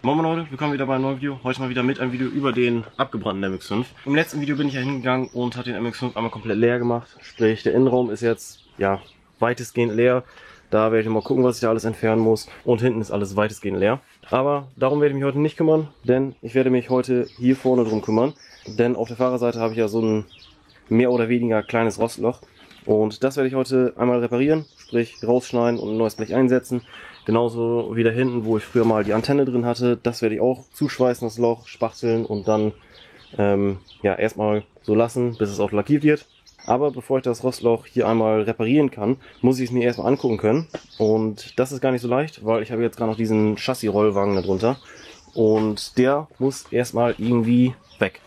Moin Leute, willkommen wieder bei einem neuen Video. Heute mal wieder mit einem Video über den abgebrannten MX-5. Im letzten Video bin ich ja hingegangen und habe den MX-5 einmal komplett leer gemacht. Sprich, der Innenraum ist jetzt ja weitestgehend leer. Da werde ich mal gucken, was ich da alles entfernen muss. Und hinten ist alles weitestgehend leer. Aber darum werde ich mich heute nicht kümmern, denn ich werde mich heute hier vorne drum kümmern. Denn auf der Fahrerseite habe ich ja so ein mehr oder weniger kleines Rostloch. Und das werde ich heute einmal reparieren, sprich rausschneiden und ein neues Blech einsetzen. Genauso wie da hinten, wo ich früher mal die Antenne drin hatte, das werde ich auch zuschweißen, das Loch, spachteln und dann ja erstmal so lassen, bis es auch lackiert wird. Aber bevor ich das Rostloch hier einmal reparieren kann, muss ich es mir erstmal angucken können. Und das ist gar nicht so leicht, weil ich habe jetzt gerade noch diesen Chassis-Rollwagen da drunter. Und der muss erstmal irgendwie weg.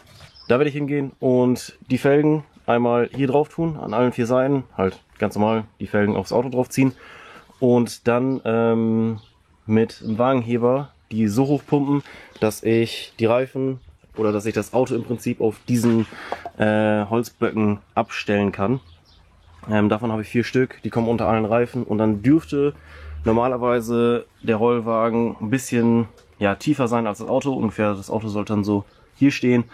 Da werde ich hingehen und die Felgen einmal hier drauf tun, an allen 4 Seiten, halt ganz normal die Felgen aufs Auto drauf ziehen. Und dann mit dem Wagenheber die so hoch pumpen, dass ich die Reifen oder dass ich das Auto im Prinzip auf diesen Holzblöcken abstellen kann. Davon habe ich 4 Stück, die kommen unter allen Reifen und dann dürfte normalerweise der Rollwagen ein bisschen ja, tiefer sein als das Auto. Ungefähr das Auto sollte dann so hier stehen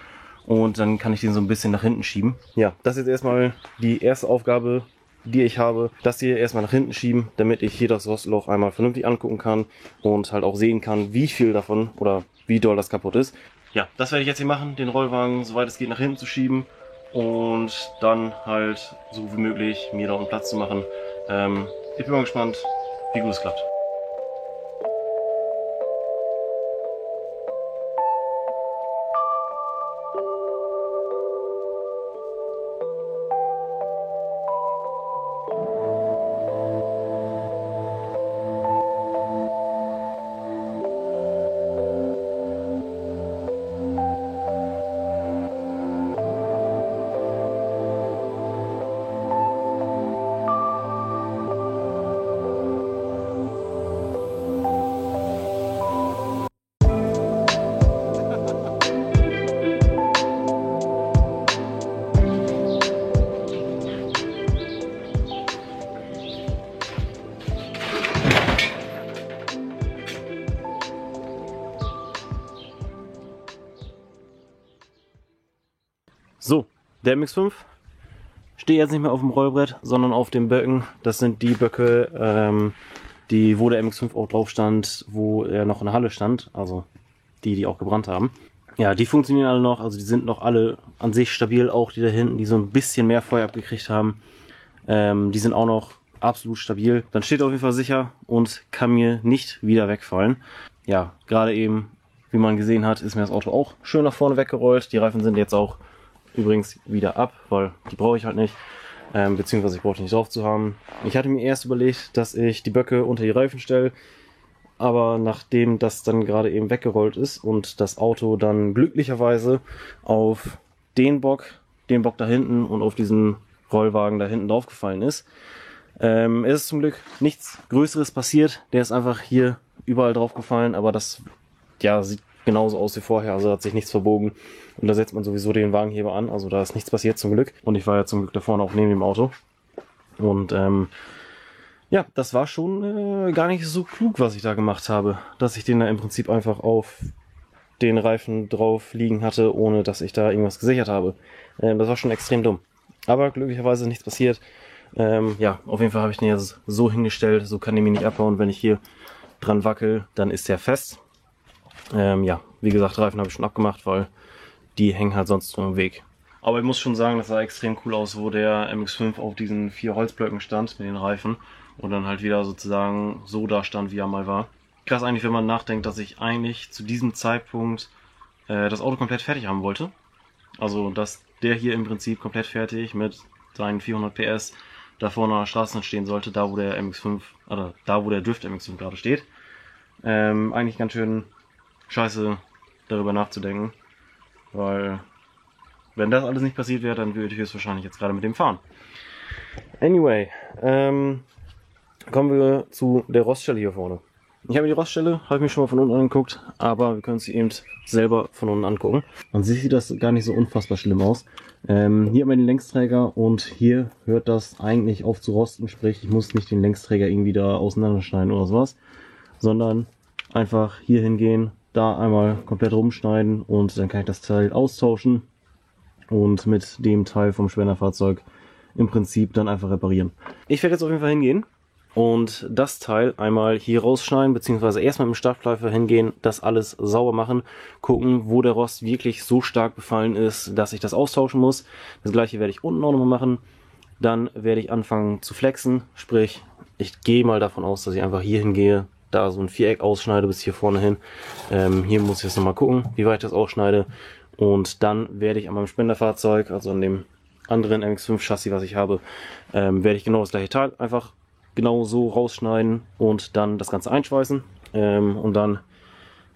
und dann kann ich den so ein bisschen nach hinten schieben. Ja, das ist jetzt erstmal die erste Aufgabe, die ich habe, das hier erstmal nach hinten schieben, damit ich hier das Rostloch einmal vernünftig angucken kann und halt auch sehen kann, wie viel davon oder wie doll das kaputt ist. Ja, das werde ich jetzt hier machen, den Rollwagen soweit es geht nach hinten zu schieben und dann halt so wie möglich mir da unten Platz zu machen. Ich bin mal gespannt, wie gut es klappt. So, der MX-5 steht jetzt nicht mehr auf dem Rollbrett, sondern auf den Böcken. Das sind die Böcke, wo der MX-5 auch drauf stand, wo er noch in der Halle stand. Also die auch gebrannt haben. Ja, die funktionieren alle noch. Also die sind noch alle an sich stabil. Auch die da hinten, die so ein bisschen mehr Feuer abgekriegt haben. Die sind auch noch absolut stabil. Dann steht er auf jeden Fall sicher und kann mir nicht wieder wegfallen. Ja, gerade eben, wie man gesehen hat, ist mir das Auto auch schön nach vorne weggerollt. Die Reifen sind jetzt auch übrigens wieder ab, weil die brauche ich halt nicht, beziehungsweise ich brauche die nicht drauf zu haben. Ich hatte mir erst überlegt, dass ich die Böcke unter die Reifen stelle, aber nachdem das dann gerade eben weggerollt ist und das Auto dann glücklicherweise auf den Bock da hinten und auf diesen Rollwagen da hinten draufgefallen ist, ist zum Glück nichts Größeres passiert. Der ist einfach hier überall draufgefallen, aber das ja, sieht genauso aus wie vorher, also hat sich nichts verbogen. Und da setzt man sowieso den Wagenheber an, also da ist nichts passiert zum Glück. Und ich war ja zum Glück da vorne auch neben dem Auto. Und ja, das war schon gar nicht so klug, was ich da gemacht habe. Dass ich den da im Prinzip einfach auf den Reifen drauf liegen hatte, ohne dass ich da irgendwas gesichert habe. Das war schon extrem dumm. Aber glücklicherweise nichts passiert. Ja, auf jeden Fall habe ich den jetzt so hingestellt, so kann der mir nicht abbauen. Wenn ich hier dran wackel, dann ist der fest. Ja, wie gesagt, Reifen habe ich schon abgemacht, weil die hängen halt sonst nur im Weg. Aber ich muss schon sagen, das sah extrem cool aus, wo der MX-5 auf diesen 4 Holzblöcken stand mit den Reifen und dann halt wieder sozusagen so da stand, wie er mal war. Krass eigentlich, wenn man nachdenkt, dass ich eigentlich zu diesem Zeitpunkt das Auto komplett fertig haben wollte. Also, dass der hier im Prinzip komplett fertig mit seinen 400 PS da vorne an der Straße stehen sollte, da wo der MX-5, oder da wo der Drift MX-5 gerade steht. Eigentlich ganz schön scheiße darüber nachzudenken, weil wenn das alles nicht passiert wäre, dann würde ich höchstwahrscheinlich jetzt gerade mit dem fahren. Anyway, kommen wir zu der Roststelle hier vorne. Ich habe die Roststelle, habe ich mir schon mal von unten angeguckt, aber wir können sie eben selber von unten angucken. An sich sieht das gar nicht so unfassbar schlimm aus. Hier haben wir den Längsträger und hier hört das eigentlich auf zu rosten, sprich ich muss nicht den Längsträger irgendwie da auseinanderschneiden oder sowas, sondern einfach hier hingehen, da einmal komplett rumschneiden und dann kann ich das Teil austauschen und mit dem Teil vom Spenderfahrzeug im Prinzip dann einfach reparieren. Ich werde jetzt auf jeden Fall hingehen und das Teil einmal hier rausschneiden, beziehungsweise erstmal mit dem Stapelschleifer hingehen, das alles sauber machen, gucken, wo der Rost wirklich so stark befallen ist, dass ich das austauschen muss. Das gleiche werde ich unten auch nochmal machen. Dann werde ich anfangen zu flexen, sprich, ich gehe mal davon aus, dass ich einfach hier hingehe, da so ein Viereck ausschneide bis hier vorne hin. Hier muss ich jetzt nochmal gucken, wie weit ich das ausschneide. Und dann werde ich an meinem Spenderfahrzeug, also an dem anderen MX-5 Chassis, was ich habe, werde ich genau das gleiche Teil einfach genau so rausschneiden und dann das Ganze einschweißen. Und dann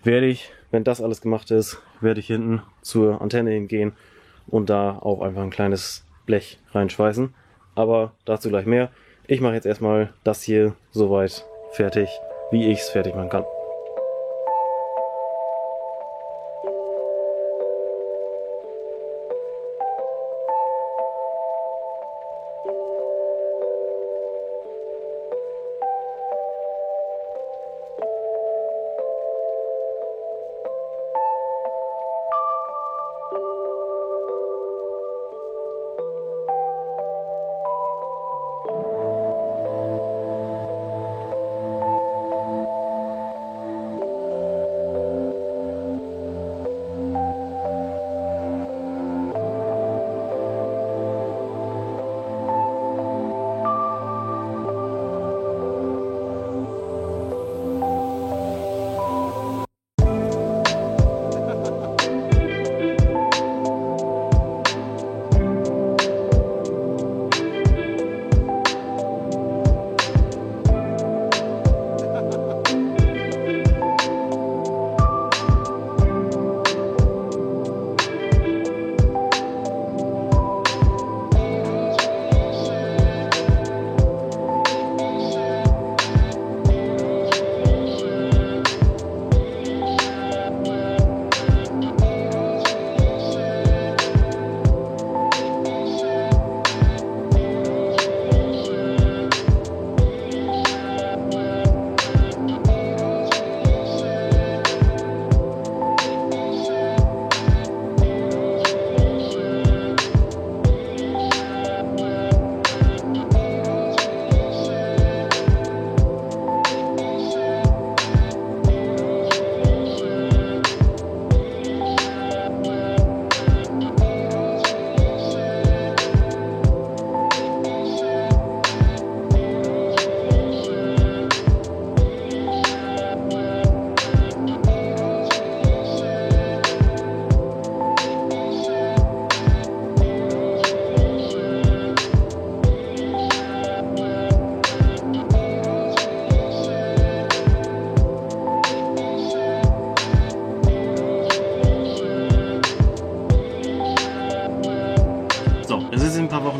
werde ich, wenn das alles gemacht ist, werde ich hinten zur Antenne hingehen und da auch einfach ein kleines Blech reinschweißen. Aber dazu gleich mehr. Ich mache jetzt erstmal das hier soweit fertig, wie ich es fertig machen kann.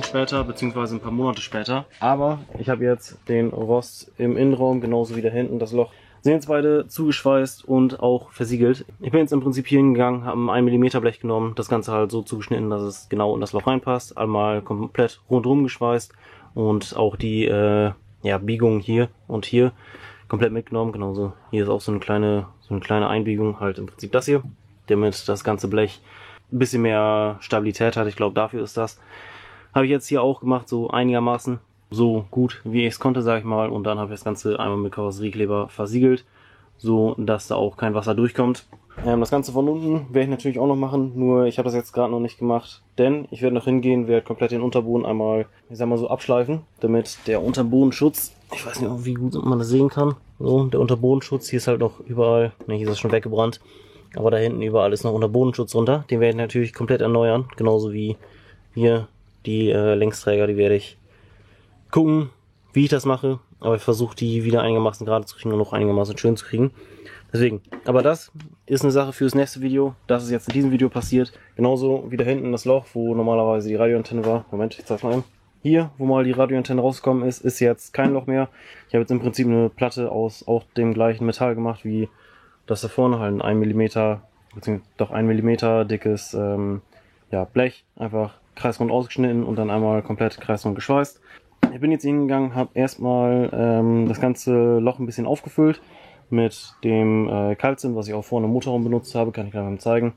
Später, beziehungsweise ein paar Monate später. Aber ich habe jetzt den Rost im Innenraum, genauso wie da hinten das Loch. Sind jetzt beide zugeschweißt und auch versiegelt. Ich bin jetzt im Prinzip hier hingegangen, habe ein 1 mm Blech genommen, das Ganze halt so zugeschnitten, dass es genau in das Loch reinpasst. Einmal komplett rundherum geschweißt und auch die Biegungen hier und hier komplett mitgenommen. Genauso hier ist auch so eine kleine Einbiegung, halt im Prinzip das hier, damit das ganze Blech ein bisschen mehr Stabilität hat. Ich glaube, dafür ist das. Habe ich jetzt hier auch gemacht, so einigermaßen so gut wie ich es konnte, sage ich mal. Und dann habe ich das Ganze einmal mit Karosseriekleber versiegelt, so dass da auch kein Wasser durchkommt. Das Ganze von unten werde ich natürlich auch noch machen, nur ich habe das jetzt gerade noch nicht gemacht, denn ich werde noch hingehen, werde komplett den Unterboden einmal, ich sag mal so, abschleifen, damit der Unterbodenschutz, ich weiß nicht, wie gut man das sehen kann, so, der Unterbodenschutz, hier ist halt noch überall, ne, hier ist das schon weggebrannt, aber da hinten überall ist noch Unterbodenschutz runter, den werde ich natürlich komplett erneuern, genauso wie hier die Längsträger, die werde ich gucken, wie ich das mache, aber ich versuche die wieder einigermaßen gerade zu kriegen und noch einigermaßen schön zu kriegen. Deswegen, aber das ist eine Sache für das nächste Video. Das ist jetzt in diesem Video passiert. Genauso wie da hinten das Loch, wo normalerweise die Radioantenne war. Moment, ich zeig's mal eben. Hier, wo mal die Radioantenne rausgekommen ist, ist jetzt kein Loch mehr. Ich habe jetzt im Prinzip eine Platte aus auch dem gleichen Metall gemacht wie das da vorne, halt ein 1 mm, beziehungsweise doch 1 mm dickes Blech. Einfach kreisrund ausgeschnitten und dann einmal komplett kreisrund geschweißt. Ich bin jetzt hingegangen, habe erstmal das ganze Loch ein bisschen aufgefüllt, mit dem Kaltzinn, was ich auch vorne im Motorraum benutzt habe, kann ich gleich mal zeigen.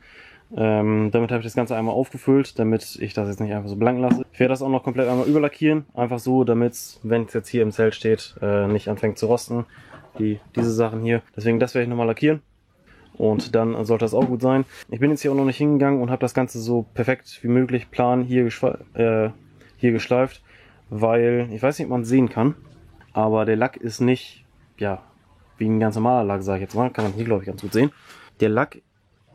Damit habe ich das Ganze einmal aufgefüllt, damit ich das jetzt nicht einfach so blank lasse. Ich werde das auch noch komplett einmal überlackieren, einfach so, damit es, wenn es jetzt hier im Zelt steht, nicht anfängt zu rosten. Diese Sachen hier. Deswegen, das werde ich nochmal lackieren. Und dann sollte das auch gut sein. Ich bin jetzt hier auch noch nicht hingegangen und habe das Ganze so perfekt wie möglich plan hier geschleift, weil ich weiß nicht, ob man es sehen kann, aber der Lack ist nicht, ja, wie ein ganz normaler Lack, sage ich jetzt mal. Kann man hier, glaube ich, ganz gut sehen. Der Lack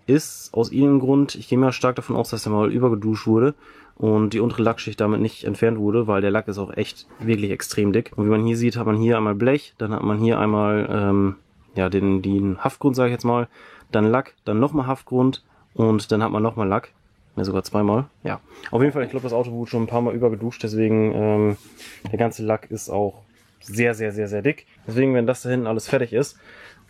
ist aus irgendeinem Grund, ich gehe mal stark davon aus, dass er mal übergeduscht wurde und die untere Lackschicht damit nicht entfernt wurde, weil der Lack ist auch echt wirklich extrem dick. Und wie man hier sieht, hat man hier einmal Blech, dann hat man hier einmal ja, den Haftgrund, sage ich jetzt mal, dann Lack, dann nochmal Haftgrund und dann hat man nochmal Lack. Ja, sogar zweimal. Ja, auf jeden Fall, ich glaube, das Auto wurde schon ein paar Mal übergeduscht, deswegen der ganze Lack ist auch sehr, sehr, sehr, sehr dick. Deswegen, wenn das da hinten alles fertig ist,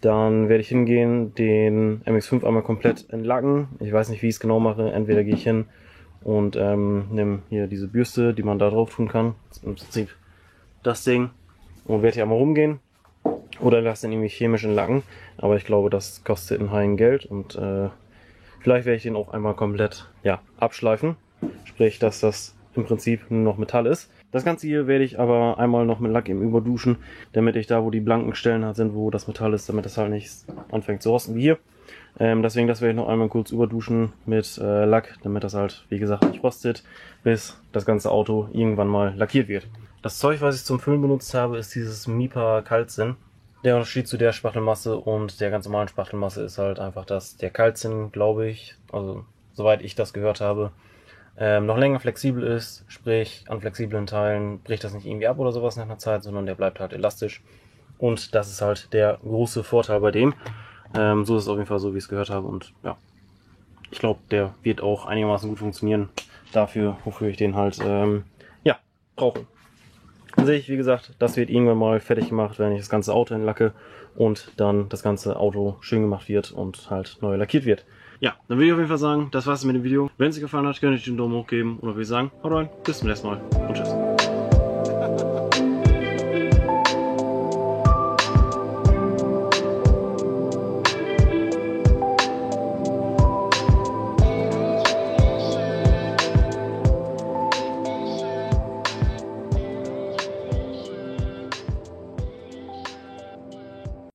dann werde ich hingehen, den MX-5 einmal komplett entlacken. Ich weiß nicht, wie ich es genau mache. Entweder gehe ich hin und nehme hier diese Bürste, die man da drauf tun kann. Das ist im Prinzip das Ding. Und werde hier einmal rumgehen. Oder lasse den irgendwie chemisch entlacken. Aber ich glaube, das kostet ein Heiden Geld. Und vielleicht werde ich den auch einmal komplett, ja, abschleifen. Sprich, dass das im Prinzip nur noch Metall ist. Das Ganze hier werde ich aber einmal noch mit Lack eben überduschen, damit ich da, wo die blanken Stellen halt sind, wo das Metall ist, damit das halt nicht anfängt zu rosten wie hier. Deswegen, das werde ich noch einmal kurz überduschen mit Lack, damit das halt, wie gesagt, nicht rostet, bis das ganze Auto irgendwann mal lackiert wird. Das Zeug, was ich zum Füllen benutzt habe, ist dieses Mipa Kaltzinn. Der Unterschied zu der Spachtelmasse und der ganz normalen Spachtelmasse ist halt einfach, dass der Kaltzinn, glaube ich, also soweit ich das gehört habe, noch länger flexibel ist, sprich an flexiblen Teilen bricht das nicht irgendwie ab oder sowas nach einer Zeit, sondern der bleibt halt elastisch. Und das ist halt der große Vorteil bei dem. So ist es auf jeden Fall so, wie ich es gehört habe. Und ja, ich glaube, der wird auch einigermaßen gut funktionieren dafür, wofür ich den halt ja, brauche. Dann sehe ich, wie gesagt, das wird irgendwann mal fertig gemacht, wenn ich das ganze Auto entlacke und dann das ganze Auto schön gemacht wird und halt neu lackiert wird. Ja, dann würde ich auf jeden Fall sagen, das war's mit dem Video. Wenn es euch gefallen hat, könnt ihr den Daumen hoch geben und dann würde ich sagen, haut rein, bis zum nächsten Mal und tschüss.